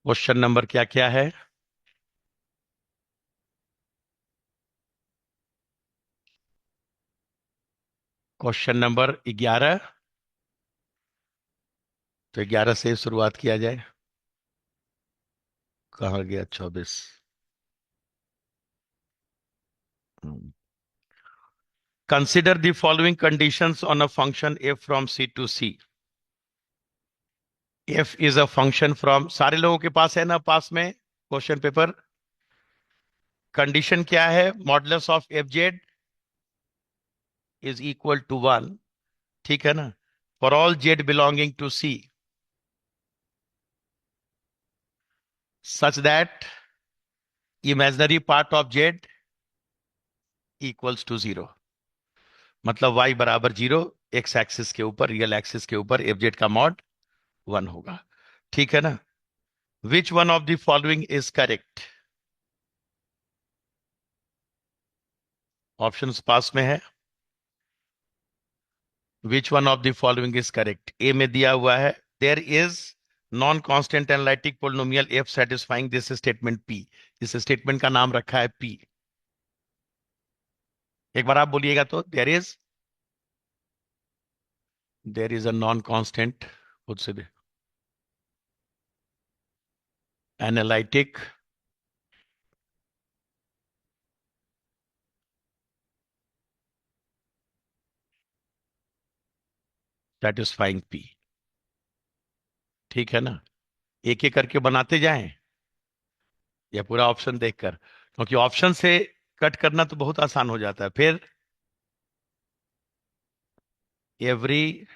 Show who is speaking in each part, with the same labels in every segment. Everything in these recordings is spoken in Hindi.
Speaker 1: क्वेश्चन नंबर क्या क्या है? Question number 11। तो 11 से शुरुआत किया जाए। कहाँ गया 24? Consider the following conditions on a function f from C to C. F is a function from, सारे लोगों के पास है ना पास में क्वेश्चन पेपर? कंडीशन क्या है? Modulus of f z is equal to 1। ठीक है ना? For all z belonging to C such that imaginary part of z equals to 0। मतलब y बराबर 0, एक्स एक्सिस के ऊपर, रियल एक्सिस के ऊपर एफ जेड का मॉड 1 होगा। ठीक है ना? Which one of the following is correct? Options पास में है। Which one of the following is correct? A में दिया हुआ है there is non constant analytic polynomial F satisfying this statement P. इस स्टेटमेंट का नाम रखा है पी। एक बार आप बोलिएगा तो, there is a non constant, खुद से दे, एनालिटिक सेटिस्फाइंग पी। ठीक है ना? एक एक करके बनाते जाएं या पूरा ऑप्शन देखकर? क्योंकि ऑप्शन से कट करना तो बहुत आसान हो जाता है फिर। Every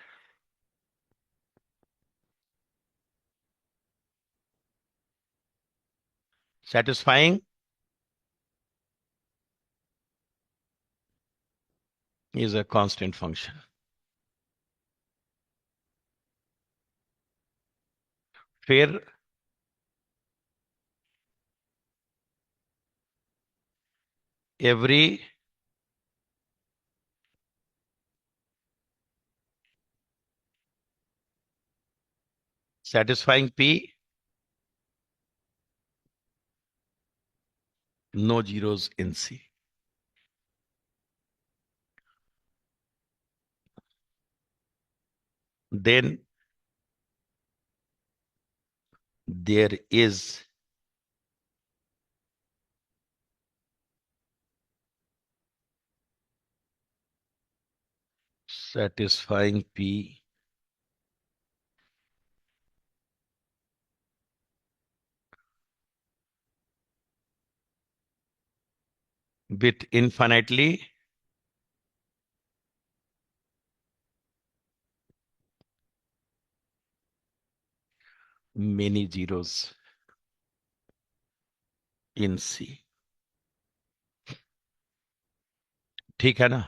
Speaker 1: satisfying is a constant function. फिर every satisfying P, no zeros in C. Then there is satisfying P with infinitely many zeros in C। ठीक है ना?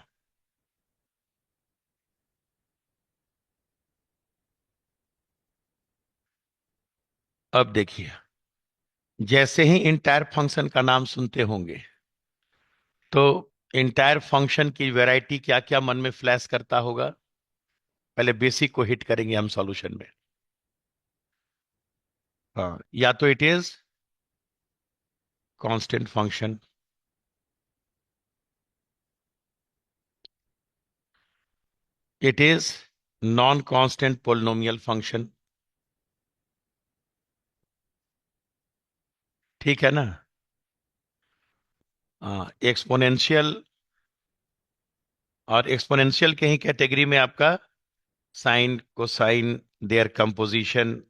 Speaker 1: अब देखिए, जैसे ही इंटायर फंक्शन का नाम सुनते होंगे तो इंटायर फंक्शन की वैरायटी क्या क्या मन में फ्लैश करता होगा? पहले बेसिक को हिट करेंगे हम सॉल्यूशन में। हाँ, या तो it is constant function, it is non constant polynomial function. ठीक है ना? एक्सपोनेंशियल, और एक्सपोनेंशियल के ही कैटेगरी में आपका साइन, कोसाइन, देयर कंपोजिशन,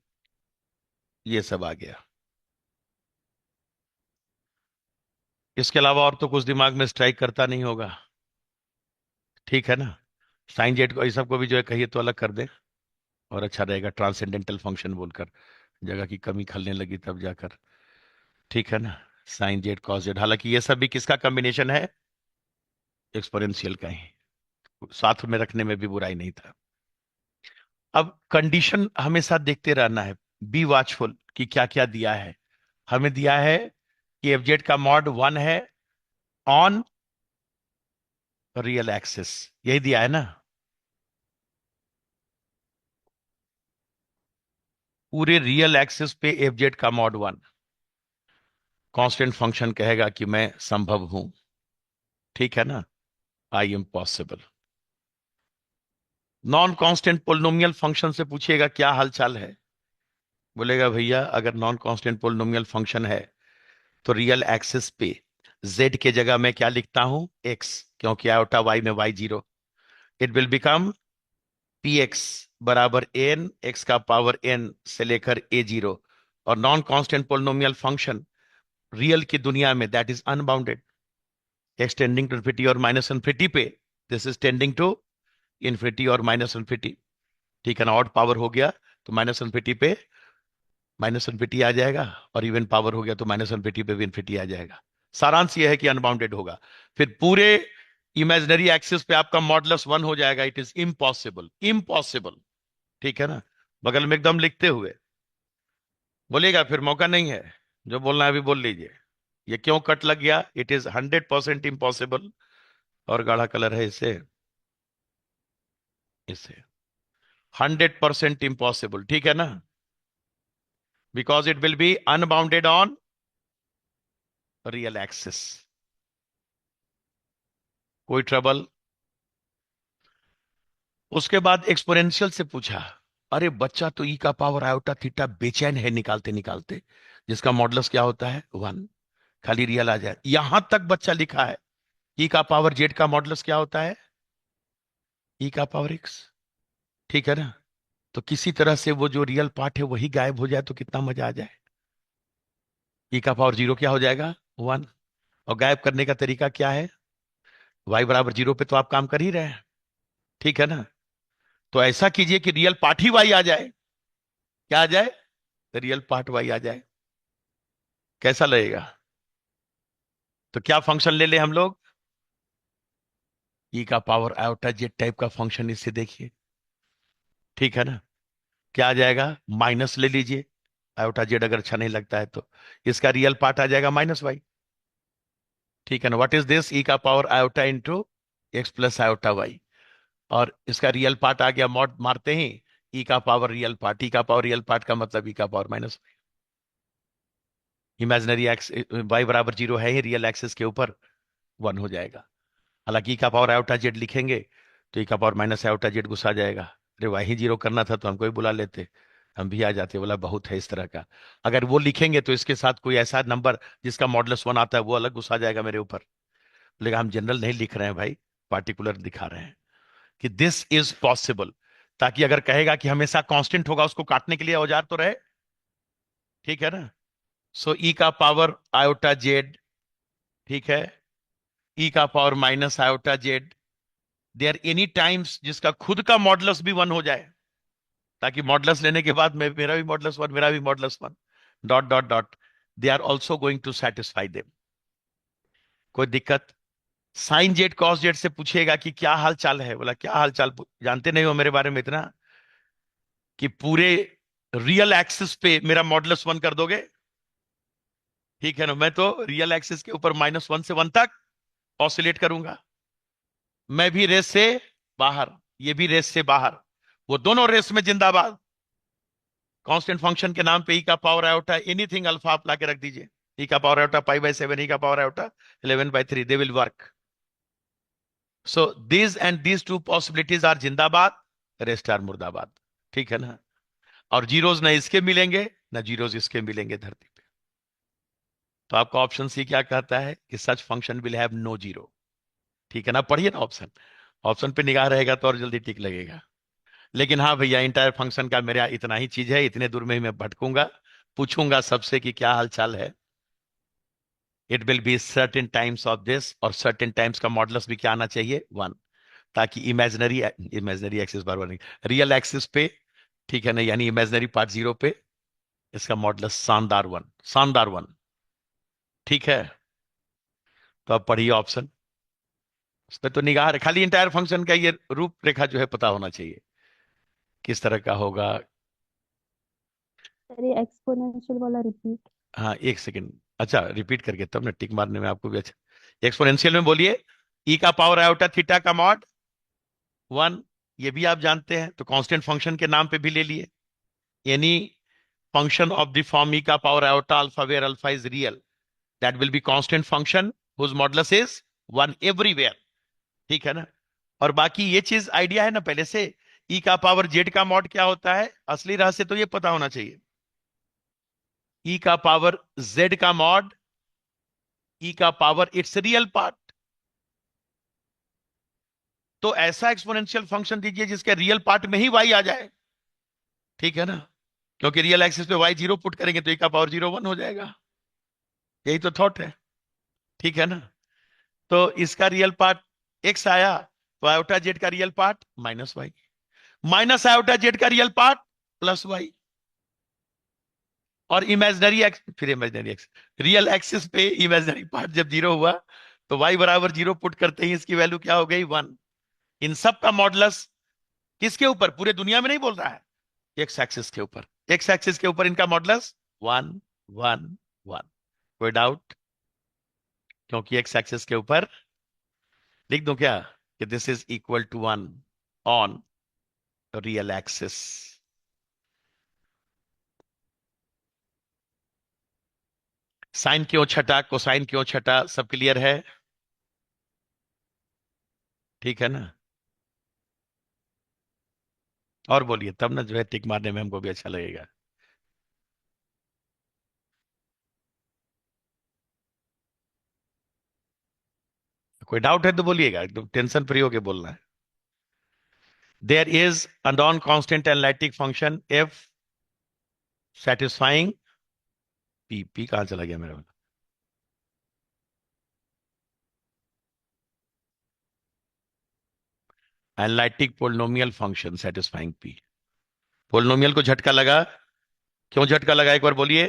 Speaker 1: ये सब आ गया। इसके अलावा और तो कुछ दिमाग में स्ट्राइक करता नहीं होगा। ठीक है ना? साइन जेड को, इस सब को भी जो है कहिए तो अलग कर दे और अच्छा रहेगा, ट्रांसेंडेंटल फंक्शन बोलकर। जगह की कमी खलने लगी तब जाकर। ठीक है ना? साइन जेड कॉस जेड, हालांकि ये सब भी किसका कॉम्बिनेशन है? एक्सपोनेंशियल का ही। साथ में रखने में भी बुराई नहीं था। अब कंडीशन हमेशा देखते रहना है। बी वॉचफुल कि क्या क्या दिया है। हमें दिया है कि एफ जेड का मॉड 1 है ऑन रियल एक्सिस, यही दिया है ना? पूरे रियल एक्सिस पे एफ जेड का मॉड 1, कांस्टेंट फंक्शन कहेगा कि मैं संभव हूं, ठीक है ना, I am possible. Non constant polynomial function से पूछिएगा क्या हालचाल है, बोलेगा भैया अगर नॉन कांस्टेंट पोलिनोमियल फंक्शन है तो रियल एक्सिस पे z के जगह मैं क्या लिखता हूं, x, क्योंकि आयोटा y में y zero, it will become px बराबर n x का पावर n से लेकर a जीरो। और non constant polynomial function real की दुनिया में that is unbounded, x tending to infinity और माइनस इन्फिनिटी पे, this is tending to infinity और माइनस इन्फिनिटी, ठीक है ना। ऑड पावर हो गया तो माइनस इन्फिनिटी पे माइनस इन्फिनिटी आ जाएगा, और इवन पावर हो गया तो माइनस इन्फिनिटी पे भी इन्फिनिटी आ जाएगा। सारांश यह है कि अनबाउंडेड होगा। फिर पूरे इमेजिनरी एक्सिस पे आपका मॉडुलस 1 हो जाएगा, इट इज इम्पॉसिबल, इम्पॉसिबल, ठीक है ना। बगल में एकदम लिखते हुए बोलेगा, फिर मौका नहीं है, जो बोलना है अभी बोल लीजिए। ये क्यों कट लग गया, इट इज 100% इम्पॉसिबल। और गाढ़ा कलर है इसे, इसे 100% इम्पॉसिबल, ठीक है ना, because it will be unbounded on real axis. कोई ट्रबल। उसके बाद एक्सपोनेंशियल से पूछा, अरे बच्चा तो ई का पावर आयोटा थीटा बेचैन है निकालते निकालते, जिसका मॉडुलस क्या होता है 1, खाली रियल आ जाए। यहां तक बच्चा लिखा है ई का पावर जेड का मॉडुलस क्या होता है, ई का पावर एक्स, ठीक है ना। तो किसी तरह से वो जो रियल पार्ट है वही गायब हो जाए तो कितना मजा आ जाए। ई का पावर जीरो क्या हो जाएगा 1, और गायब करने का तरीका क्या है, वाई बराबर जीरो पे तो आप काम कर ही रहे हैं, ठीक है ना। तो ऐसा कीजिए कि रियल पार्ट ही वाई आ जाए, क्या आ जाए, रियल पार्ट वाई आ जाए, कैसा लगेगा। तो क्या फंक्शन ले ले हम लोग, ई का पावर आयोटा जेड टाइप का फंक्शन, इससे देखिए, ठीक है ना। क्या आ जाएगा, माइनस ले लीजिए, आयोटा जेड अगर अच्छा नहीं लगता है तो इसका रियल पार्ट आ जाएगा माइनस वाई, ठीक है ना। व्हाट इज दिस, ई का power iota into x plus iota y, और इसका रियल पार्ट आ गया, मॉड मारते ही ई का पावर रियल पार्ट, ई का पावर रियल पार्ट का मतलब ई का power minus, imaginary x y बराबर जीरो है ही, रियल एक्सिस के ऊपर 1 हो जाएगा। हालांकि ई का पावर आयोटा जेड लिखेंगे तो ई का पावर माइनस आयोटा जेड गुस्सा जाएगा, अरे वही जीरो करना था तो हमको ही बुला लेते, हम भी आ जाते, बोला बहुत है इस तरह का। अगर वो लिखेंगे तो इसके साथ कोई ऐसा नंबर जिसका मॉडुलस 1 आता है वो अलग गुस्सा जाएगा मेरे ऊपर, बोलेगा हम जनरल नहीं लिख रहे हैं भाई, पार्टिकुलर दिखा रहे हैं कि दिस इज पॉसिबल, ताकि अगर कहेगा कि हमेशा कांस्टेंट होगा उसको काटने के लिए औजार तो रहे, ठीक है ना। सो ई का पावर आयोटा जेड, ठीक है, ई का power minus iota z, there any times जिसका खुद का मॉडुलस भी 1 हो जाए, ताकि मॉडुलस लेने के बाद मेरा भी मॉडुलस 1, मेरा भी modulus 1, dot dot dot, they are also going to satisfy them. कोई दिक्कत। साइन जेड कॉस जेड से पूछेगा कि क्या हाल चाल है, बोला क्या हाल चाल, जानते नहीं हो मेरे बारे में इतना कि पूरे रियल एक्सिस पे मेरा मॉडुलस 1 कर दोगे, ठीक है ना। मैं तो रियल एक्सिस के ऊपर -1 से 1 तक ऑसिलेट करूंगा, मैं भी रेस से बाहर, ये भी रेस से बाहर, वो दोनों रेस में जिंदाबाद। कांस्टेंट फंक्शन के नाम पे ई का पावर आयोटा एनीथिंग अल्फा आप ला के रख दीजिए, ई का पावर आयोटा पाई/7, ई का power iota 11/3, they will work. So this and this two possibilities are जिंदाबाद, रेस्ट आर मुर्दाबाद, ठीक है ना। और जीरोज ना इसके मिलेंगे ना जीरोज इसके मिलेंगे धरती पे। तो आपका ऑप्शन सी क्या कहता है कि such function will have no zero, ठीक है ना। पढ़िए ना ऑप्शन, ऑप्शन पे निगाह रहेगा तो और जल्दी टिक लगेगा। लेकिन हाँ भैया, इंटायर फंक्शन का मेरा इतना ही चीज है, इतने दूर में ही मैं भटकूंगा, पूछूंगा सबसे कि क्या हाल चाल है। It will be certain times of this, और सर्टेन टाइम्स का मॉडुलस भी क्या आना चाहिए 1, ताकि इमेजिनरी इमेजिनरी एक्सिस बार बार नहीं, रियल एक्सिस पे, ठीक है ना, यानी इमेजिनरी पार्ट जीरो पे इसका मॉडुलस शानदार 1, शानदार 1, ठीक है। तो अब पढ़िए ऑप्शन, उस पर तो निगाह खाली इंटायर फंक्शन का ये रूपरेखा जो है पता होना चाहिए किस तरह का होगा।
Speaker 2: सर ये एक्सपोनेंशियल वाला रिपीट।
Speaker 1: हाँ एक सेकंड, अच्छा रिपीट करके तब ना टिक मारने में आपको भी अच्छा। एक्सपोनेंशियल में बोलिए, ई का पावर आयोटा थीटा का मॉड 1, ये भी आप जानते हैं तो कांस्टेंट फंक्शन के नाम पे भी ले लिए, यानी function of the form e का power iota alpha where alpha is real, that will be constant function whose modulus is 1 everywhere. ठीक है ना? और बाकी ये चीज आइडिया है ना पहले से, e का पावर z का मॉड क्या होता है, असली रहस्य तो ये पता होना चाहिए। e का पावर z का मॉड, e का पावर इट्स रियल पार्ट। तो ऐसा एक्सपोनेंशियल फंक्शन दीजिए जिसके रियल पार्ट में ही y आ जाए। ठीक है ना? क्योंकि रियल एक्सिस पे y जीरो पुट करेंगे तो e का पावर जीरो वन हो जाएगा। यही तो थॉट है। ठीक है ना? तो इसका रियल पार्ट x आया, तो आयोटा जेड का real part minus y, minus iota z का रियल पार्ट प्लस वाई, और इमेजिनरी एक्स, फिर इमेजिनरी एक्स, रियल एक्सिस पे इमेजिनरी पार्ट जब जीरो हुआ तो y बराबर जीरो पुट करते ही इसकी वैल्यू क्या हो गई, वन। इन सब का मॉडुलस किसके ऊपर, पूरे दुनिया में नहीं बोल रहा है, एक्स एक्सिस के ऊपर। एक्स एक्सिस के ऊपर इनका मॉडुलस वन वन वन। कोई डाउट? क्योंकि एक्स एक्सिस के ऊपर लिख दूं क्या कि this is equal to one on real axis. Sine क्यों छटा, कोसाइन क्यों छटा, सब क्लियर है? ठीक है ना? और बोलिए, तब ना जो है टिक मारने में हमको भी अच्छा लगेगा। कोई डाउट है तो बोलिएगा, एकदम टेंशन फ्री होके बोलना है। There is a non constant analytic function f satisfying P, P कहां चला गया मेरा? Analytic polynomial function satisfying P. Polynomial को झटका लगा, क्यों झटका लगा एक बार बोलिए?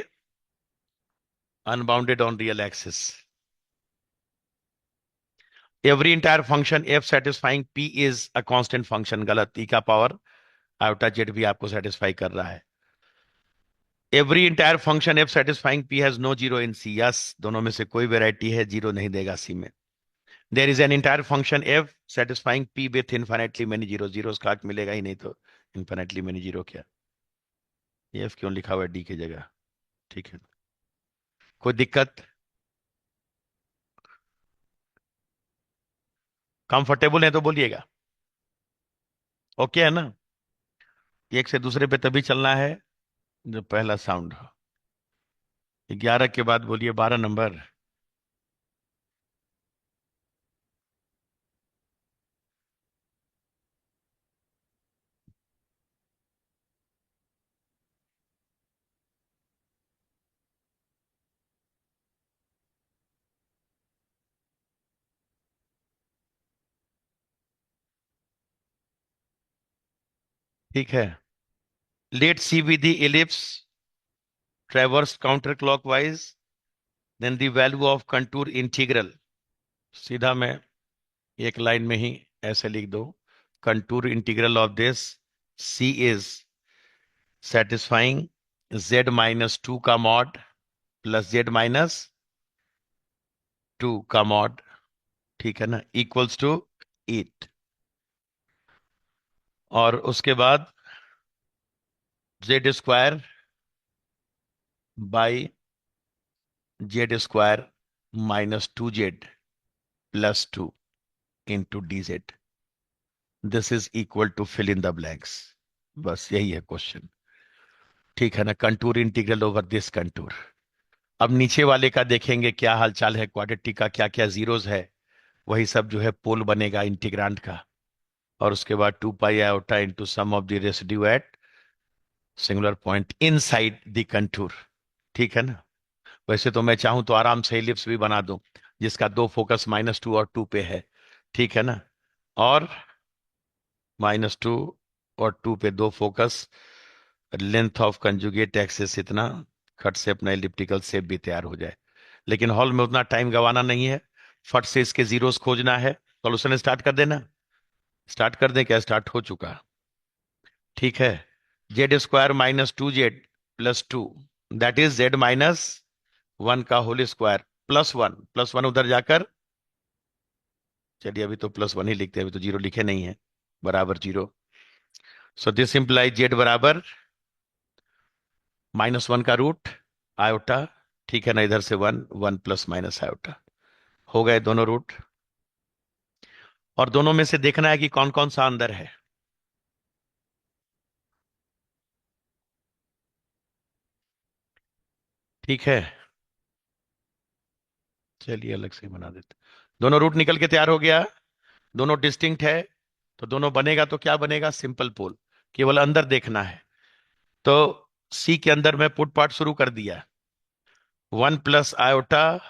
Speaker 1: Unbounded on real axis. Every entire function f satisfying P is a constant function. गलत, ई का पावर आयोटा जेड भी आपको सेटिस्फाई कर रहा है। Every entire function f satisfying P has no zero in C. Yes, दोनों में से कोई वेराइटी है जीरो नहीं देगा सी में। There is an entire function f satisfying P with infinitely many zero. Zero का मिलेगा ही नहीं, तो इनफाइनेटली मेनी जीरो क्या, एफ क्यों लिखा हुआ है डी की जगह? ठीक है, कोई दिक्कत? कंफर्टेबल है तो बोलिएगा। ओके है ना? एक से दूसरे पे तभी चलना है जब पहला साउंड हो। 11 के बाद बोलिए 12 नंबर। ठीक है, let C be the ellipse traverse counterclockwise, then the value of contour integral। सीधा मैं एक लाइन में ही ऐसे लिख दो, contour integral of this C is satisfying z minus two का mod plus z minus two का मॉड। ठीक है ना? Equals to 8। और उसके बाद Z square by Z square minus two Z plus two into D Z. This is equal to fill in the blanks. बस यही है क्वेश्चन। ठीक है ना? Contour integral over this contour. अब नीचे वाले का देखेंगे क्या हालचाल है, क्वाड्रेटिक का क्या क्या जीरोस है, वही सब जो है पोल बनेगा इंटीग्रांड का। और उसके बाद 2 pi iota into sum of the residue at singular point inside the contour. ठीक है ना? वैसे तो मैं चाहूं तो आराम से एलिप्स भी बना दूं जिसका दो फोकस माइनस टू और टू पे है। ठीक है ना? और माइनस टू और टू पे दो focus, length of conjugate axis इतना, खट से अपना एलिप्टिकल शेप भी तैयार हो जाए। लेकिन हॉल में उतना टाइम गवाना नहीं है, फट से इसके जीरोस खोजना है। सॉल्यूशन स्टार्ट कर देना। स्टार्ट कर दें क्या? स्टार्ट हो चुका। ठीक है, Z square minus two Z plus to, that is Z minus one का होल स्क्वायर प्लस वन उधर जाकर, चलिए अभी तो प्लस वन ही लिखते हैं, अभी तो जीरो लिखे नहीं है, बराबर zero. So this imply Z बराबर -1 का रूट आयोटा, ठीक है ना, इधर से 1, 1 प्लस माइनस आयोटा, हो गए दोनों रूट। और दोनों में से देखना है कि कौन कौन सा अंदर है। ठीक है, चलिए अलग से बना देते। दोनों रूट निकल के तैयार हो गया, दोनों डिस्टिंक्ट है, तो दोनों बनेगा तो क्या बनेगा, सिंपल पोल। केवल अंदर देखना है। तो सी के अंदर मैं पुट पार्ट शुरू कर दिया। 1 plus iota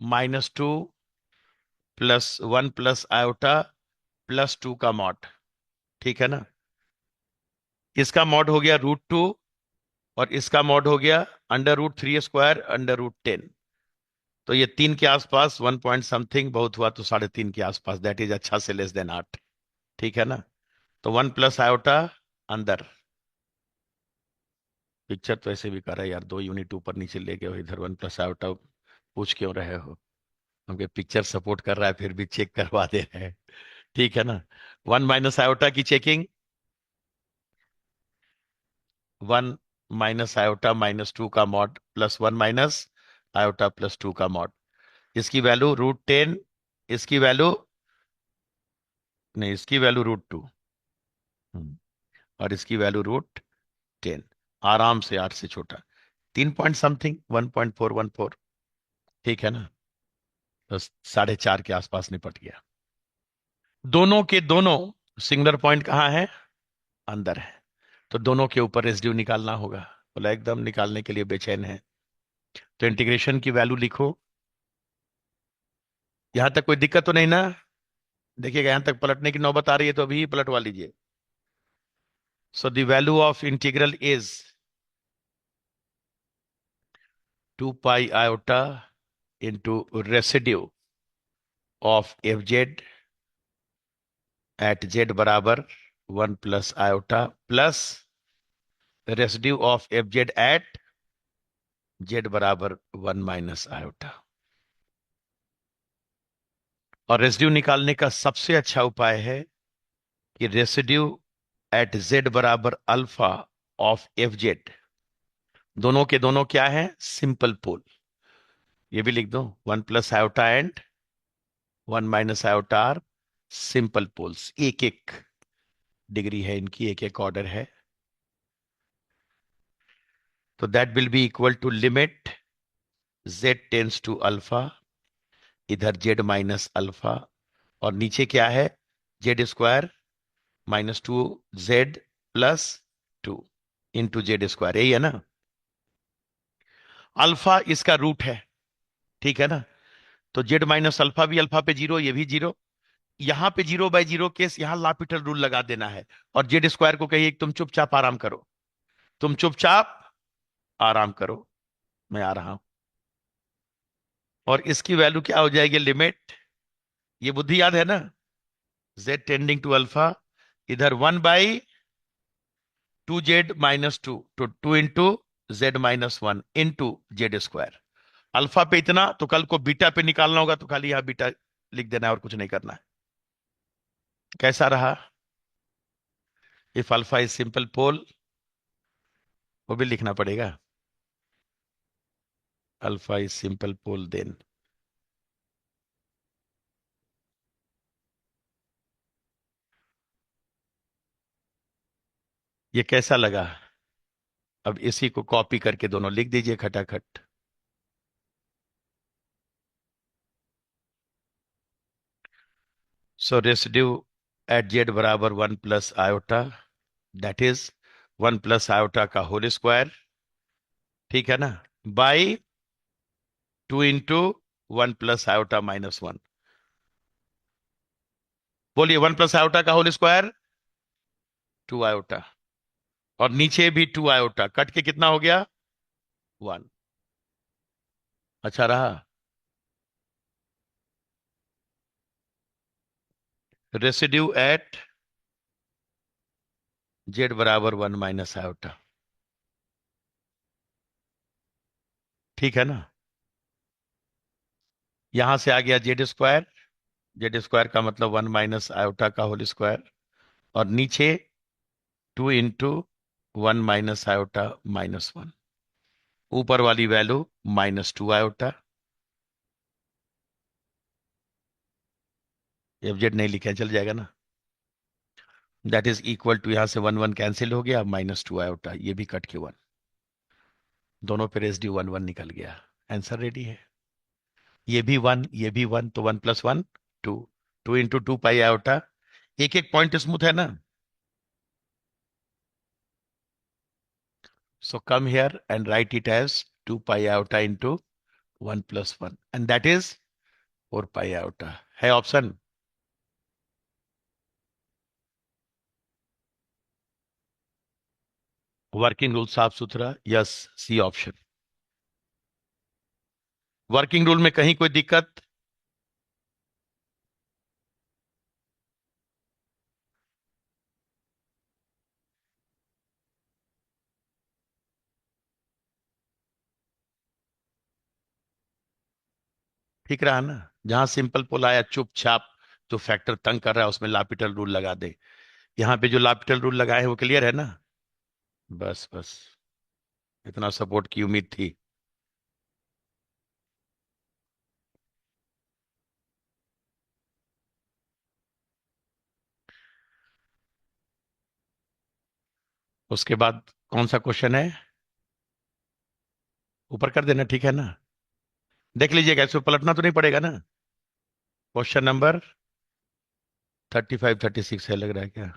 Speaker 1: -2 plus 1 plus iota +2 का मॉड, ठीक है ना। इसका मॉड हो गया √2, और इसका मॉड हो गया √3² √10। तो ये 3 के आसपास, 1 पॉइंट समथिंग बहुत हुआ तो 3.5 के आसपास, दैट इज अच्छा से लेस देन 8, ठीक है ना। तो 1 प्लस आयोटा अंदर। पिक्चर तो ऐसे भी कर रहा है यार, 2 यूनिट ऊपर नीचे ले गए हो, इधर 1 प्लस आयोटा पूछ क्यों रहे हो। क्योंकि पिक्चर सपोर्ट कर रहा है, फिर भी चेक करवा दे रहे हैं, ठीक है ना। 1 माइनस आयोटा की चेकिंग, 1 माइनस आयोटा -2 का मॉड +1 माइनस आयोटा +2 का मॉड। इसकी वैल्यू √10, इसकी वैल्यू नहीं, इसकी वैल्यू √2, और इसकी वैल्यू √10। आराम से 8 से छोटा, 3 पॉइंट समथिंग, 1.414, ठीक है ना। तो 4.5 के आसपास निपट गया। दोनों के दोनों सिंगुलर पॉइंट कहाँ है, अंदर है। तो दोनों के ऊपर रेसिड्यू निकालना होगा। बोला एकदम निकालने के लिए बेचैन है। तो इंटीग्रेशन की वैल्यू लिखो। यहां तक कोई दिक्कत तो नहीं ना। देखिएगा, यहां तक पलटने की नौबत आ रही है तो अभी ही पलटवा लीजिए। So the value of integral is 2 pi iota into residue of f z at z बराबर 1 plus iota plus residue of f z at z बराबर 1 माइनस आयोटा। और रेसिड्यू निकालने का सबसे अच्छा उपाय है कि रेसिड्यू एट जेड बराबर अल्फा ऑफ एफ जेड, दोनों के दोनों क्या है, सिंपल पोल। ये भी लिख दो, 1 plus iota and 1 minus iota are simple poles. एक एक डिग्री है इनकी, एक एक ऑर्डर है। तो that will be equal to limit z tends to alpha, इधर z माइनस अल्फा, और नीचे क्या है, z² -2z +2 इंटू z², यही है ना। अल्फा इसका रूट है, ठीक है ना। तो z माइनस अल्फा भी अल्फा पे 0, ये भी 0। यहां पे 0/0 केस, यहां लापिटल रूल लगा देना है। और z² को कहिए तुम चुपचाप आराम करो, तुम चुपचाप आराम करो, मैं आ रहा हूं। और इसकी वैल्यू क्या हो जाएगी, लिमिट, ये बुद्धि याद है ना, z टेंडिंग टू अल्फा, इधर 1/2z-2, तो 2 into z-1 into z²। Alpha पे इतना, तो कल को बीटा पे निकालना होगा तो खाली यहां बीटा लिख देना है और कुछ नहीं करना है। कैसा रहा, if alpha is simple pole, वो भी लिखना पड़ेगा, alpha is simple pole then. ये कैसा लगा। अब इसी को कॉपी करके दोनों लिख दीजिए खटाखट। सो रेसिड्यू एट जेड बराबर 1 plus iota, that is 1 plus iota का होल स्क्वायर, ठीक है ना, बाई 2 इंटू 1 प्लस आयोटा -1। बोलिए, 1 प्लस आयोटा का होल स्क्वायर 2 आयोटा, और नीचे भी 2 आयोटा, कट के कितना हो गया, 1। अच्छा रहा। रेसिड्यू एट जेड बराबर 1 माइनस आयोटा, ठीक है ना। यहां से आ गया z², z² का मतलब 1 माइनस आयोटा का होल स्क्वायर, और नीचे 2 इंटू 1 माइनस आयोटा -1। ऊपर वाली वैल्यू -2 आयोटा। एफ जेड नहीं लिखा है, चल जाएगा ना। दैट इज इक्वल टू, यहां से 1 1 कैंसिल हो गया, -2 आयोटा, ये भी कट के 1, दोनों पे रेसिड्यू 1 1 निकल गया। आंसर रेडी है। ये भी 1, ये भी 1, तो 1 + 1 2, 2 × 2 पाई आयोटा। एक एक पॉइंट स्मूथ है ना। So come here and write it as 2 pi iota into 1 + 1, and that is 4 pi iota. है ऑप्शन। वर्किंग रूल साफ सुथरा, yes, C option. Working rule में कहीं कोई दिक्कत? ठीक रहा ना। जहां सिंपल पोल आया चुपचाप, जो फैक्टर तंग कर रहा है उसमें लापिटल रूल लगा दे। यहाँ पे जो लापिटल रूल लगाए हैं वो क्लियर है ना। बस बस, इतना सपोर्ट की उम्मीद थी। उसके बाद कौन सा क्वेश्चन है? ऊपर कर देना, ठीक है ना। देख लीजिएगा, इसको पलटना तो नहीं पड़ेगा ना। क्वेश्चन नंबर 35 36 है, लग रहा है क्या?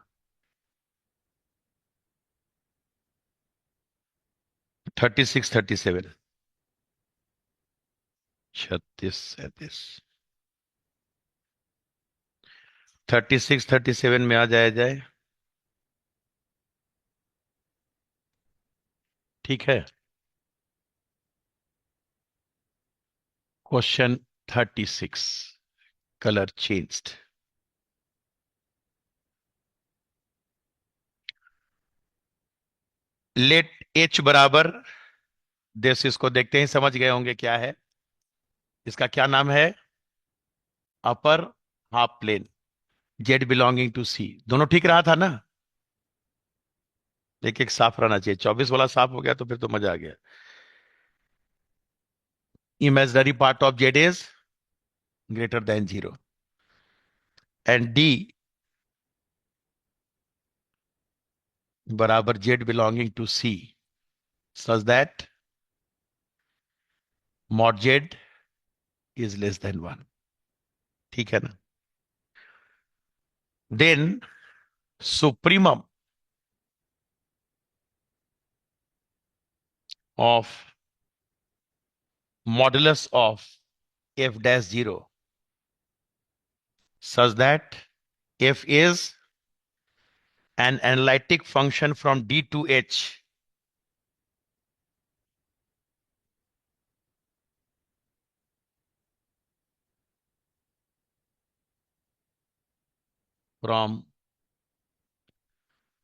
Speaker 1: 36 37, 36 37, 36 37 में आ जाए। ठीक है। Question 36, colour changed. Let h बराबर, देश, इसको देखते ही समझ गए होंगे क्या है। इसका क्या नाम है? Upper half plane, Z belonging to C. दोनों ठीक रहा था ना। एक एक साफ रहना चाहिए, 24 वाला साफ हो गया तो फिर तो मजा आ गया। Imaginary part of Z is >0, and D बराबर Z belonging to C, such that mod z is less than 1। ठीक है ना। Then supremum of modulus of f-0 such that f is an analytic function from D to H from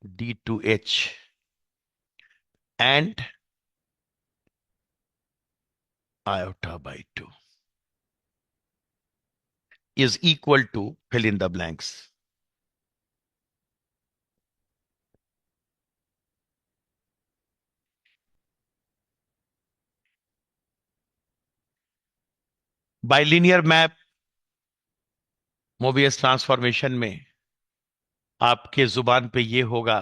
Speaker 1: D to H and iota by 2 is equal to, fill in the blanks. Bilinear map Mobius transformation में आपके जुबान पे ये होगा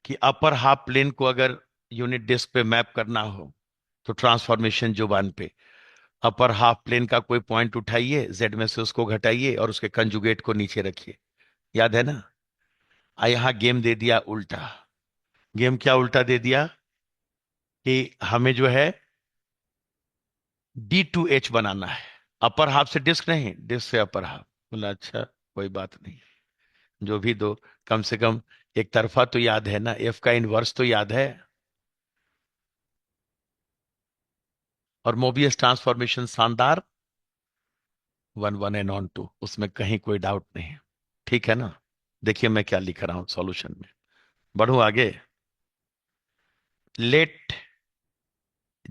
Speaker 1: कि अपर हाफ प्लेन को अगर यूनिट डिस्क पे मैप करना हो तो ट्रांसफॉर्मेशन जुबान पे, अपर हाफ प्लेन का कोई पॉइंट उठाइए, जेड में से उसको घटाइए और उसके कंजुगेट को नीचे रखिए। याद है ना। यहां गेम दे दिया उल्टा। गेम क्या उल्टा दे दिया कि हमें जो है D to H बनाना है, अपर हाफ से डिस्क नहीं, डिस्क से अपर हाफ। बोला अच्छा, कोई बात नहीं, जो भी दो, कम से कम एक तरफा तो याद है ना, एफ का इनवर्स तो याद है। और मोबियस ट्रांसफॉर्मेशन शानदार, 1 1 एंड ऑन 2, उसमें कहीं कोई डाउट नहीं है। ठीक है ना। देखिए मैं क्या लिख रहा हूं सॉल्यूशन में, बढ़ू आगे। लेट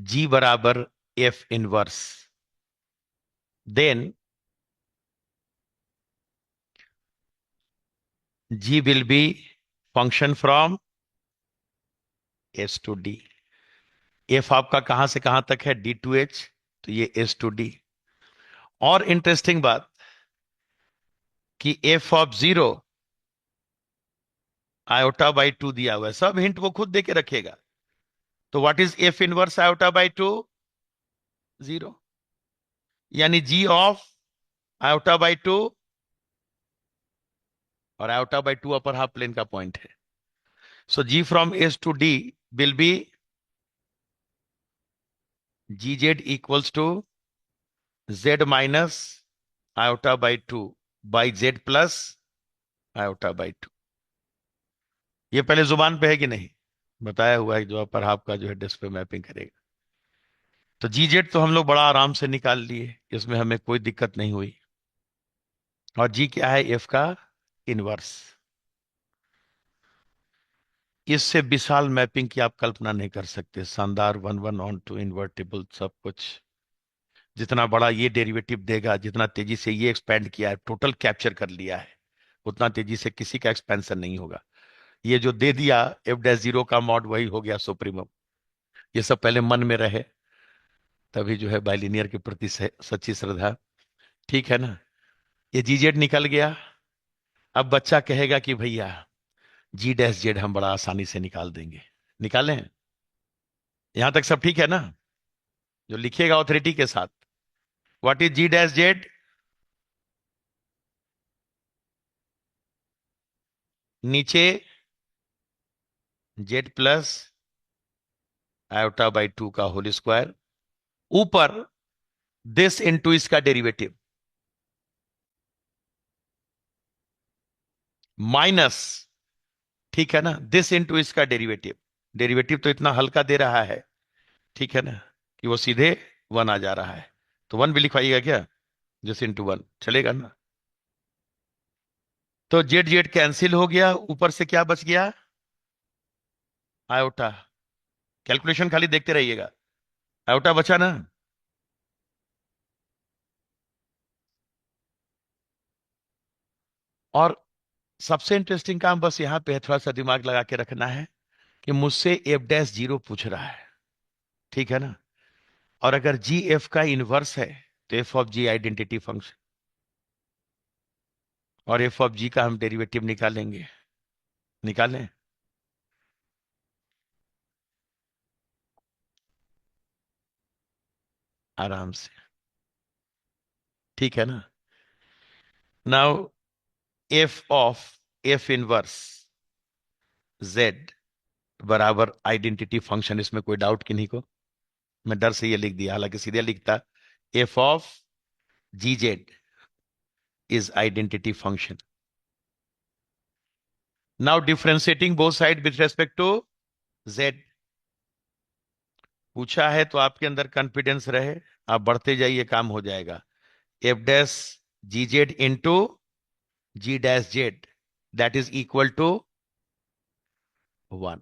Speaker 1: G बराबर F inverse, then G will be function from S to D, f आपका कहां से कहां तक है, D to H, तो ये S to D। और इंटरेस्टिंग बात कि F(0) I/2 दिया हुआ है, सब हिंट वो खुद दे के रखेगा। तो व्हाट इज F 1 I/2? 0। यानी G(I/2), और I/2 अपर हाफ प्लेन का पॉइंट है। सो G from S to D will be GZ equals to Z minus I/2 by Z plus I/2। ये पहले जुबान पे है कि नहीं, बताया हुआ है, जो अपर हाफ का जो है डिस्क पे मैपिंग करेगा। तो GZ तो हम लोग बड़ा आराम से निकाल लिए, इसमें हमें कोई दिक्कत नहीं हुई। और G क्या है, F का इनवर्स। इससे विशाल मैपिंग की आप कल्पना नहीं कर सकते, शानदार 1 1 on 2 इन्वर्टिबल सब कुछ। जितना बड़ा ये डेरिवेटिव देगा, जितना तेजी से ये एक्सपेंड किया है, टोटल कैप्चर कर लिया है, उतना तेजी से किसी का एक्सपेंशन नहीं होगा। ये जो दे दिया F'0 का मॉड, वही हो गया सुप्रीमम। ये सब पहले मन में रहे, तभी जो है बाइलिनियर के प्रति सच्ची श्रद्धा। ठीक है ना। ये GZ निकल गया। अब बच्चा कहेगा कि भैया G'(Z) हम बड़ा आसानी से निकाल देंगे। निकालें? यहां तक सब ठीक है ना, जो लिखिएगा ऑथोरिटी के साथ। What is G'(Z)? नीचे Z प्लस I/2 का होल स्क्वायर, ऊपर दिस इनटू इसका डेरिवेटिव, माइनस, ठीक है ना, दिस इनटू इसका डेरिवेटिव। डेरिवेटिव तो इतना हल्का दे रहा है, ठीक है ना, कि वो सीधे 1 आ जा रहा है। तो 1 भी लिखवाइएगा क्या, दिस इनटू 1 चलेगा ना। तो जेड जेड कैंसिल हो गया, ऊपर से क्या बच गया, आयोटा। कैलकुलेशन खाली देखते रहिएगा, आयोटा बचा ना। और सबसे इंटरेस्टिंग काम बस यहां पे है, थोड़ा सा दिमाग लगा के रखना है, कि मुझसे F'0 पूछ रहा है, ठीक है ना। और अगर GF का इनवर्स है, तो F(G) आइडेंटिटी फंक्शन, और F(G) का हम डेरिवेटिव निकालेंगे। निकालें? आराम से, ठीक है ना। नाउ F इनवर्स Z बराबर आइडेंटिटी फंक्शन, इसमें कोई डाउट किन्हीं को? मैं डर से ये लिख दिया, हालांकि सीधे लिखता F(GZ) is identity function. Now differentiating both side with respect to Z। पूछा है तो आपके अंदर कॉन्फिडेंस रहे, आप बढ़ते जाइए, काम हो जाएगा। F'(GZ) into G'(Z), that is equal to 1।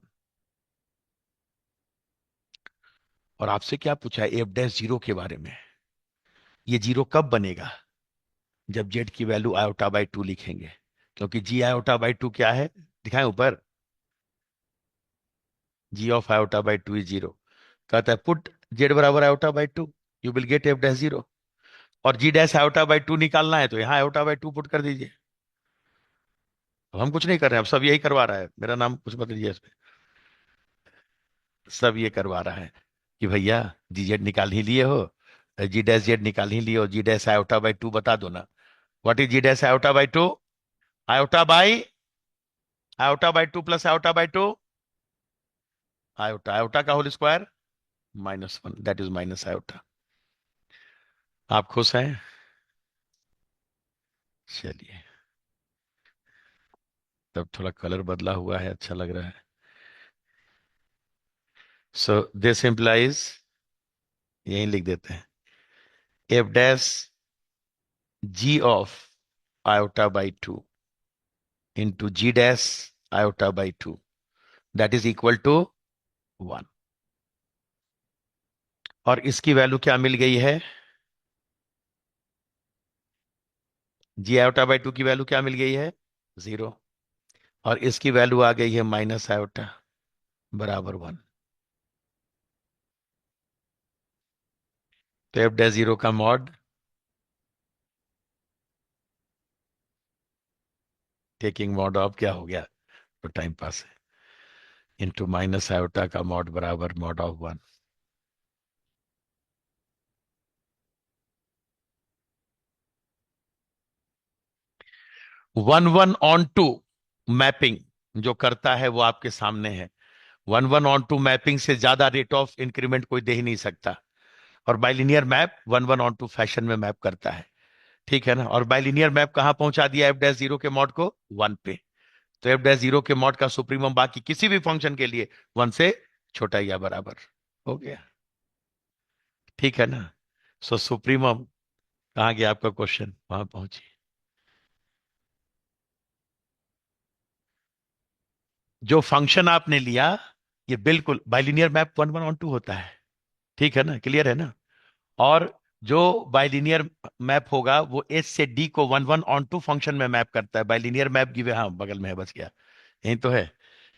Speaker 1: और आपसे क्या पूछा है, F'0 के बारे में। ये जीरो कब बनेगा, जब Z की वैल्यू I/2 लिखेंगे, क्योंकि G(I/2) क्या है, दिखाएं ऊपर, G(I/2) इज 0। कहता है पुट Z बराबर I/2, you will get F'0। और G'(I/2) निकालना है, तो यहाँ I/2 पुट कर दीजिए। अब हम कुछ नहीं कर रहे हैं, अब सब यही करवा रहा है, मेरा नाम कुछ मत लीजिए इसमें। सब ये करवा रहा है कि भैया GZ निकाल ही लिए हो, G'(Z) निकाल ही लिए हो, G'(I/2) बता दो ना। What is G'(I/2)? Iota by I/2 plus I/2, iota, iota का whole square -1, that is minus iota. आप खुश हैं? चलिए, तब थोड़ा कलर बदला हुआ है, अच्छा लग रहा है। सो दिस इंप्लाइज, यही लिख देते हैं, F'(G(I/2) into G'(I/2), that is equal to 1। और इसकी वैल्यू क्या मिल गई है, G(I/2) की वैल्यू क्या मिल गई है, 0। और इसकी वैल्यू आ गई है -I/, बराबर 1। तो एफ डैश जीरो का मॉड टेकिंग मॉड ऑफ क्या हो गया, तो टाइम पास है, इंटू माइनस आयोटा का मॉड बराबर mod of one. One one onto mapping जो करता है वो आपके सामने है। One one onto mapping से ज्यादा रेट ऑफ इंक्रीमेंट कोई दे ही नहीं सकता। और bilinear map one one onto fashion में मैप करता है। ठीक है ना। और बाइलिनियर मैप कहां पहुंचा दिया एफ डैश जीरो के मॉड को, वन पे। तो एफ डैश जीरो के मॉड का सुप्रीमम बाकी किसी भी फंक्शन के लिए वन से छोटा या बराबर हो गया। ठीक है ना। सो सुप्रीमम कहाँ गया आपका क्वेश्चन, वहां पहुंची। जो फंक्शन आपने लिया ये बिल्कुल bilinear map one one onto होता है। ठीक है ना, क्लियर है ना। और जो बाइलिनियर मैप होगा वो एच से डी को one one onto function में मैप करता है। बाइलिनियर मैप गिवे, हाँ बगल में है, बच गया, यही तो है।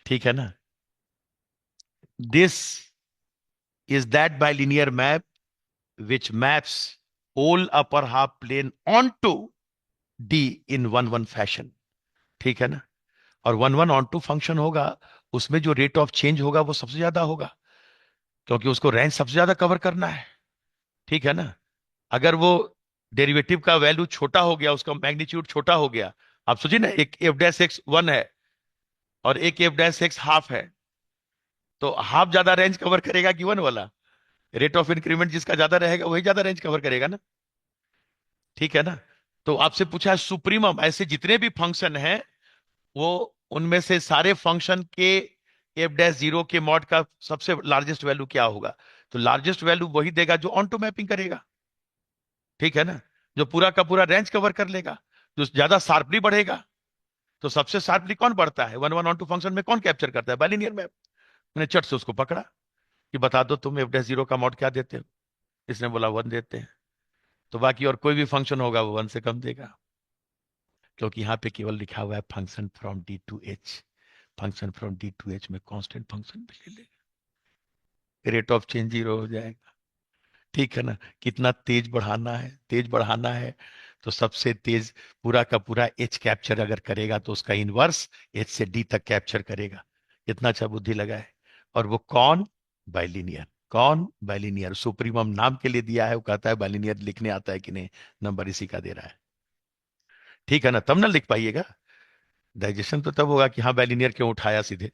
Speaker 1: ठीक है ना। This is that bilinear map which maps whole upper half plane onto D in one one fashion. ठीक है ना। और one one onto function होगा, उसमें जो रेट ऑफ चेंज होगा वो सबसे ज्यादा होगा, क्योंकि उसको रेंज सबसे ज्यादा कवर करना है। ठीक है ना। अगर वो डेरिवेटिव का वैल्यू छोटा हो गया, उसका मैग्नीट्यूड छोटा हो गया, आप सोचिए ना, एक एफ डैश एक्स वन है और एक एफ डैश एक्स हाफ है, तो हाफ ज्यादा रेंज कवर करेगा कि वन वाला। रेट ऑफ इंक्रीमेंट जिसका ज्यादा रहेगा वही ज्यादा रेंज कवर करेगा ना। ठीक है ना। तो आपसे पूछा है सुप्रीमम, ऐसे जितने भी फंक्शन हैं वो उनमें से सारे फंक्शन के एफ डैश जीरो के मॉड का सबसे लार्जेस्ट वैल्यू क्या होगा। तो लार्जेस्ट वैल्यू वही देगा जो ऑन टू मैपिंग करेगा। ठीक है ना। जो पूरा का पूरा रेंज कवर कर लेगा, जो ज्यादा शार्पली बढ़ेगा। तो सबसे शार्पली कौन बढ़ता है one one onto function में, कौन कैप्चर करता है, बाइलिनियर मैप। मैंने चट से उसको पकड़ा कि बता दो तुम एफ डैश जीरो का मॉड क्या देते हो। इसने बोला वन देते हैं। तो बाकी और कोई भी फंक्शन होगा वो वन से कम देगा, क्योंकि यहाँ पे केवल लिखा हुआ है function from D to H. Function from D to H में कांस्टेंट फंक्शन भी ले लेगा, रेट ऑफ चेंज जीरो हो जाएगा। ठीक है ना। कितना तेज बढ़ाना है, तेज बढ़ाना है तो सबसे तेज पूरा का पूरा एच कैप्चर अगर करेगा तो उसका इनवर्स एच से डी तक कैप्चर करेगा। कितना अच्छा बुद्धि लगा है। और वो कौन, बाइलिनियर। कौन, बाइलिनियर। सुप्रीमम नाम के लिए दिया है, वो कहता है बाइलिनियर लिखने आता है कि नहीं, नंबर इसी का दे रहा है। ठीक है ना, तब ना लिख पाइएगा। डाइजेशन तो तब होगा कि हाँ बाइलिनियर क्यों उठाया सीधे।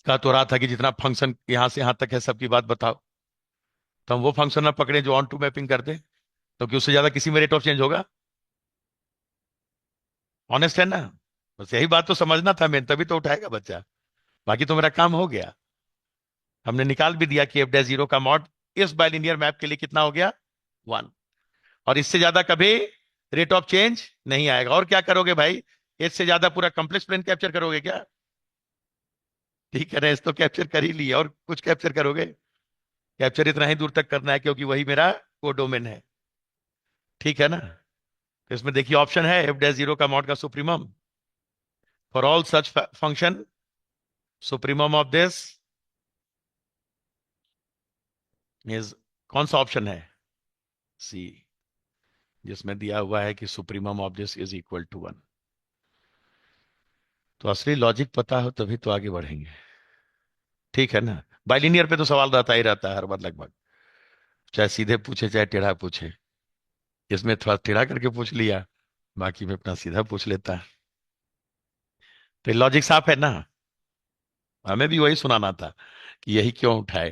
Speaker 1: कहा तो रहा था कि जितना फंक्शन यहां से यहां तक है सबकी बात बताओ। तो हम वो फंक्शन ना पकड़े जो ऑन टू मैपिंग करते, क्योंकि उससे ज्यादा किसी में रेट ऑफ चेंज होगा। ऑनेस्ट है ना। बस यही बात तो समझना था मेन, तभी तो उठाएगा बच्चा। बाकी तो मेरा काम हो गया। हमने निकाल भी दिया कि एफ डैश जीरो का मॉड इस बाइलिनियर मैप के लिए कितना हो गया, वन। और इससे ज्यादा कभी रेट ऑफ चेंज नहीं आएगा। और क्या करोगे भाई, इससे ज्यादा पूरा कॉम्प्लेक्स प्लेन कैप्चर करोगे क्या। ठीक है ना, इस तो कैप्चर कर ही लिया, और कुछ कैप्चर करोगे। कैप्चर इतना ही दूर तक करना है क्योंकि वही मेरा कोडोमेन है। ठीक है ना। तो इसमें देखिए ऑप्शन है एफ डैश जीरो का मॉड का supremum for all such function, supremum of this is, कौन सा ऑप्शन है, सी, जिसमें दिया हुआ है कि supremum of this is equal to one. तो असली लॉजिक पता हो तभी तो आगे बढ़ेंगे। ठीक है ना। बाइलिनियर पे तो सवाल रहता ही रहता है हर बार लगभग, चाहे सीधे पूछे चाहे टेढ़ा पूछे। इसमें थोड़ा टेढ़ा करके पूछ लिया, बाकी में अपना सीधा पूछ लेता है। तो लॉजिक साफ है ना। हमें भी वही सुनाना था कि यही क्यों उठाए,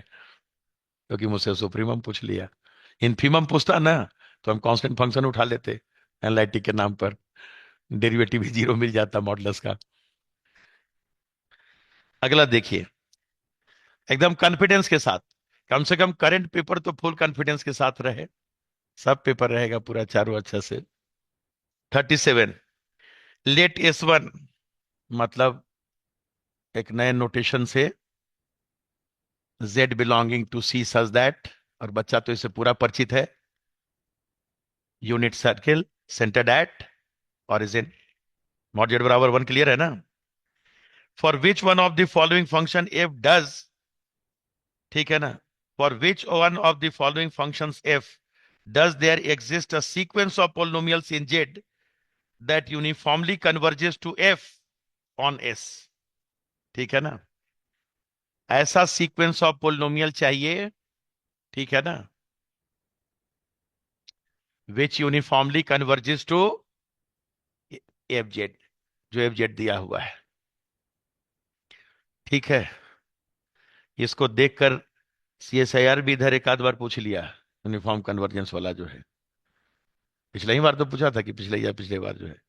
Speaker 1: क्योंकि मुझसे सुप्रीमम पूछ लिया। इन्फीमम पूछता ना तो हम कांस्टेंट फंक्शन उठा लेते एनालिटिक के नाम पर, डेरिवेटिव भी जीरो मिल जाता मॉडुलस का। अगला देखिए, एकदम कॉन्फिडेंस के साथ, कम से कम करंट पेपर तो फुल कॉन्फिडेंस के साथ रहे, सब पेपर रहेगा पूरा चारों अच्छा से। 37, लेट एस वन, मतलब एक नए नोटेशन से, Z belonging to C such that, और बच्चा तो इससे पूरा परिचित है, unit circle centred at origin, mod Z बराबर वन, क्लियर है ना। For which one of the following function F does, ठीक है ना, For which one of the following functions f does there exist a sequence of polynomials in Z that uniformly converges to f on S? ठीक है ना, ऐसा सीक्वेंस ऑफ पोलिनोमियल चाहिए, ठीक है ना, which uniformly converges to F Z, जो एफ जेड दिया हुआ है। ठीक है, इसको देखकर सीएसआईआर भी इधर एक आध बार पूछ लिया, यूनिफॉर्म कन्वर्जेंस वाला जो है, पिछले ही बार तो पूछा था कि पिछले या पिछले बार जो है।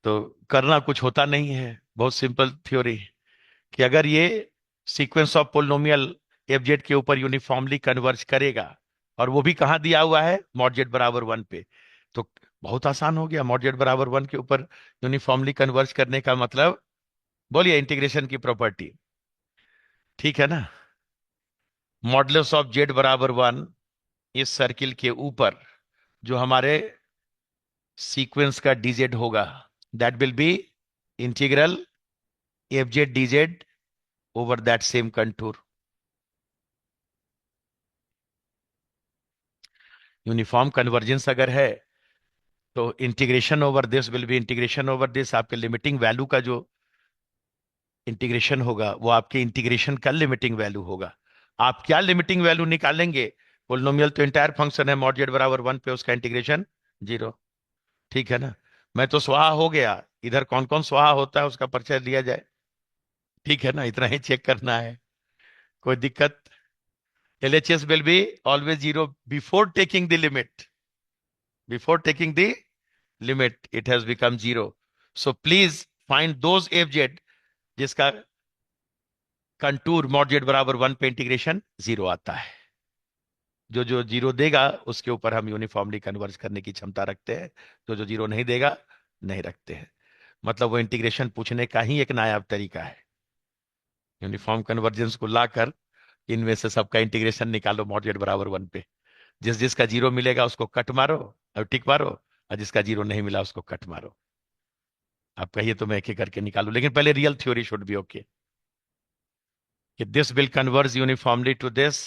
Speaker 1: तो करना कुछ होता नहीं है, बहुत सिंपल थ्योरी, कि अगर ये sequence of polynomial F Z के ऊपर यूनिफॉर्मली कन्वर्ज करेगा, और वो भी कहाँ दिया हुआ है, मॉड जेड बराबर 1 पे, तो बहुत आसान हो गया। मॉड जेड बराबर 1 के ऊपर यूनिफॉर्मली कन्वर्ज करने का मतलब, बोलिए, इंटीग्रेशन की प्रॉपर्टी, ठीक है ना। मॉडुलस ऑफ जेड बराबर 1 इस सर्किल के ऊपर जो हमारे सीक्वेंस का डीजेड होगा, that will B integral F Z DZ over that same contour. Uniform convergence अगर है तो integration over this will be integration over this, आपके लिमिटिंग वैल्यू का जो इंटीग्रेशन होगा वो आपके इंटीग्रेशन का लिमिटिंग वैल्यू होगा। आप क्या लिमिटिंग वैल्यू निकालेंगे, पोलिनोमियल तो इंटायर फंक्शन है, मॉड जेड बराबर 1 पे उसका इंटीग्रेशन 0। ठीक है ना, मैं तो स्वाहा हो गया, इधर कौन कौन स्वाहा होता है उसका परिचय लिया जाए। ठीक है ना, इतना ही चेक करना है, कोई दिक्कत। LHS will be always 0 before taking the limit. Before taking the limit, it has become 0. So please find those FZ जिसका कंटूर मॉड जेड बराबर 1 पे इंटीग्रेशन 0 आता है। जो जो 0 देगा उसके ऊपर हम यूनिफॉर्मली कन्वर्ज करने की क्षमता रखते हैं, जो जो 0 नहीं देगा नहीं रखते हैं। मतलब वो इंटीग्रेशन पूछने का ही एक नायाब तरीका है, यूनिफॉर्म कन्वर्जेंस को लाकर इनमें से सबका इंटीग्रेशन निकालो मॉड जेड बराबर 1 पे, जिस जिसका 0 मिलेगा उसको कट मारो और टिक मारो, और जिसका 0 नहीं मिला उसको कट मारो। आप कहिए तो मैं एक एक करके निकालू, लेकिन पहले real theory should be okay, कि this will converge uniformly to this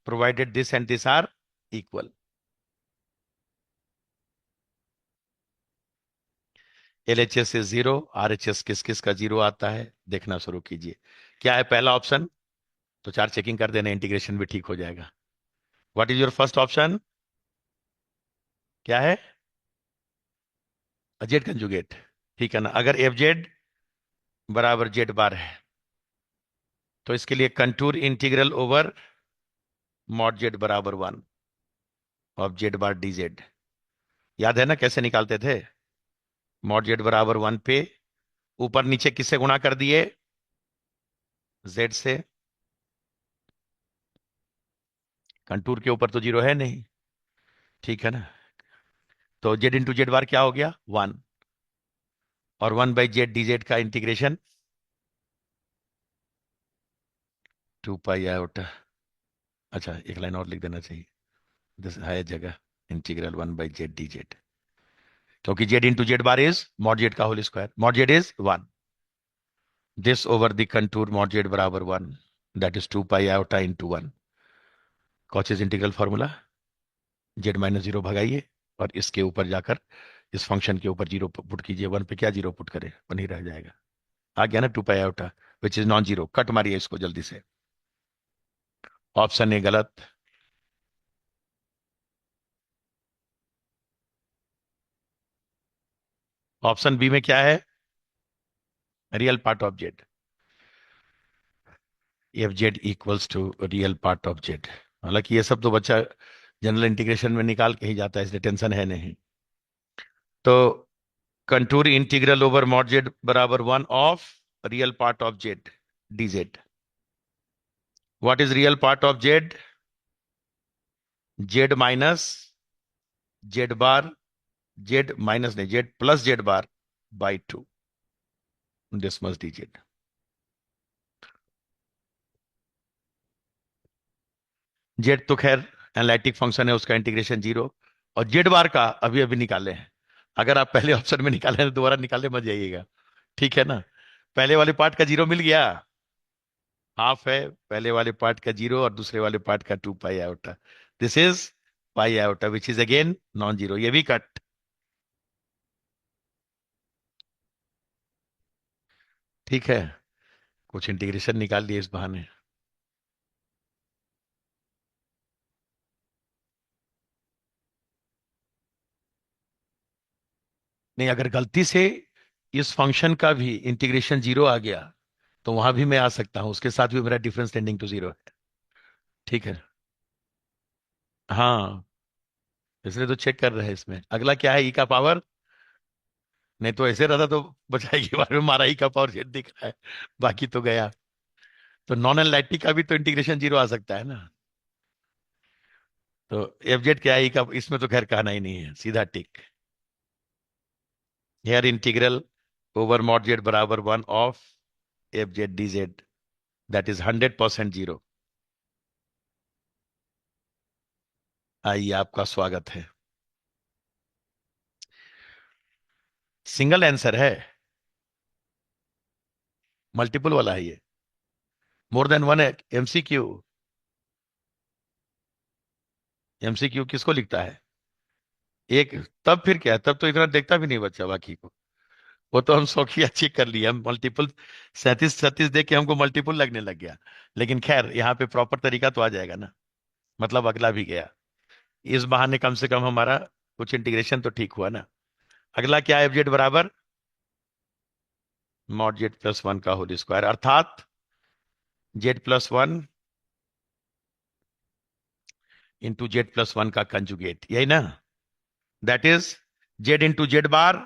Speaker 1: provided this and this are equal. LHS is 0, RHS किस किस का 0 आता है देखना शुरू कीजिए। क्या है पहला ऑप्शन, तो 4 चेकिंग कर देना, इंटीग्रेशन भी ठीक हो जाएगा। What is your first option, क्या है, जेड कंजुगेट। ठीक है ना, अगर एफ जेड बराबर जेड बार है तो इसके लिए contour integral over mod Z बराबर 1 of Z bar D Z. याद है ना कैसे निकालते थे, मॉड जेड बराबर 1 पे ऊपर नीचे किससे गुणा कर दिए, जेड से, कंटूर के ऊपर तो 0 है नहीं, ठीक है ना। तो जेड इंटू जेड बार क्या हो गया, 1, और 1 बाई जेड डी जेड का इंटीग्रेशन 2 पाई आयोटा। अच्छा, एक लाइन और लिख देना चाहिए, दिस है जगह, integral 1 by z d z, क्योंकि z into z bar is mod z का whole square, mod z is 1, this over the contour mod Z बराबर 1, that is 2 pi iota into 1, Cauchy's integral formula, z minus 0 भगाइए और इसके ऊपर जाकर इस फंक्शन के ऊपर 0 पुट कीजिए, 1 पे क्या 0 पुट करे, 1 ही रह जाएगा। आ गया ना 2 pi iota, which is non zero, cut मारिए इसको जल्दी से, ऑप्शन ए गलत। ऑप्शन बी में क्या है, real part of Z, F Z equals to real part of Z. हालांकि ये सब तो बच्चा जनरल इंटीग्रेशन में निकाल के ही जाता है, इसलिए टेंशन है नहीं। तो contour integral over mod Z बराबर 1 of real part of z d z. What is real part of z, z minus z bar, z minus नहीं, z plus z bar by 2, this must d z. Z तो खैर एनालिटिक फंक्शन है, उसका इंटीग्रेशन 0, और जेड बार का अभी अभी निकाले हैं। अगर आप पहले ऑप्शन में निकाले हैं तो दोबारा निकाले मत जाइएगा, ठीक है ना। पहले वाले पार्ट का 0 मिल गया, हाफ है, पहले वाले पार्ट का जीरो और दूसरे वाले पार्ट का 2 pi iota. This is pi iota which is again non zero, ये भी कट। ठीक है, कुछ इंटीग्रेशन निकाल लिए इस बहाने। नहीं, अगर गलती से इस फंक्शन का भी इंटीग्रेशन जीरो आ गया तो वहां भी मैं आ सकता हूं, उसके साथ भी मेरा डिफरेंस टेंडिंग टू जीरो है। ठीक है। हाँ, इसलिए तो चेक कर रहे हैं इसमें। अगला क्या है, ई का पावर। नहीं तो ऐसे रहता तो बचाएगी बार में, हमारा ई का पावर जेड दिख रहा है, बाकी तो गया। तो नॉन एनालिटिक का भी तो इंटीग्रेशन जीरो आ सकता है ना। तो एफ जेड क्या है ई का, इसमें तो खैर कहना ही नहीं है, सीधा टिक। Here integral over mod Z बराबर 1 of f z d z, that is 100% zero. आइए, आपका स्वागत है। सिंगल आंसर है, मल्टीपल वाला है ये। More than one MCQ. MCQ किसको लिखता है? एक। तब फिर क्या है, तब तो इतना देखता भी नहीं बच्चा बाकी को। वो तो हम शौकिया चेक कर लिए, हम मल्टीपल 37 37 देख के हमको मल्टीपल लगने लग गया। लेकिन खैर, यहाँ पे प्रॉपर तरीका तो आ जाएगा ना। मतलब अगला भी गया, इस बहाने कम से कम हमारा कुछ इंटीग्रेशन तो ठीक हुआ ना। अगला क्या है, एफ जेड बराबर मॉड जेड प्लस वन का होल स्क्वायर, अर्थात z plus one into z plus one का कंजुगेट, यही ना। That is z into z bar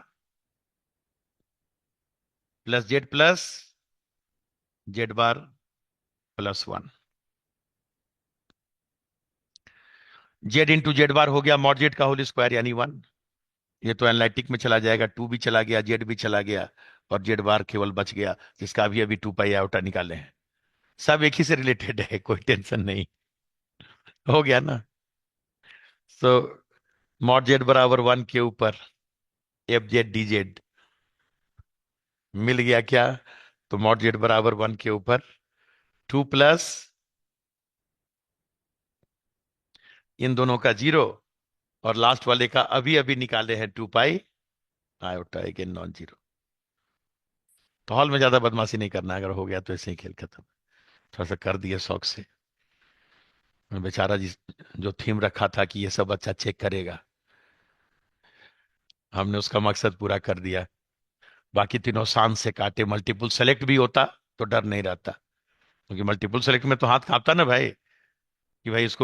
Speaker 1: plus z plus z bar plus one. Z into z bar हो गया मॉड जेड का होल स्क्वायर यानी वन। ये तो एनालिटिक में चला जाएगा, टू भी चला गया, जेड भी चला गया, और जेड बार केवल बच गया, जिसका अभी अभी 2 पाई आयोटा निकाले हैं। सब एक ही से रिलेटेड है, कोई टेंशन नहीं। हो गया ना। सो मॉड जेड बराबर वन के ऊपर एफ जेड डी जेड मिल गया क्या? तो मॉड जेड बराबर वन के ऊपर 2 प्लस इन दोनों का जीरो, और लास्ट वाले का अभी अभी निकाले हैं 2 pi iota, again non zero. तो हॉल में ज्यादा बदमाशी नहीं करना, अगर हो गया तो ऐसे ही खेल खत्म। थोड़ा सा कर दिया शौक से। बेचारा जिस जो थीम रखा था कि ये सब बच्चा चेक करेगा, हमने उसका मकसद पूरा कर दिया। बाकी तीनों शान से काटे, मल्टीपल सेलेक्ट भी होता तो डर नहीं रहता, क्योंकि मल्टीपल सेलेक्ट में तो हाथ कांपता ना भाई, कि भाई इसको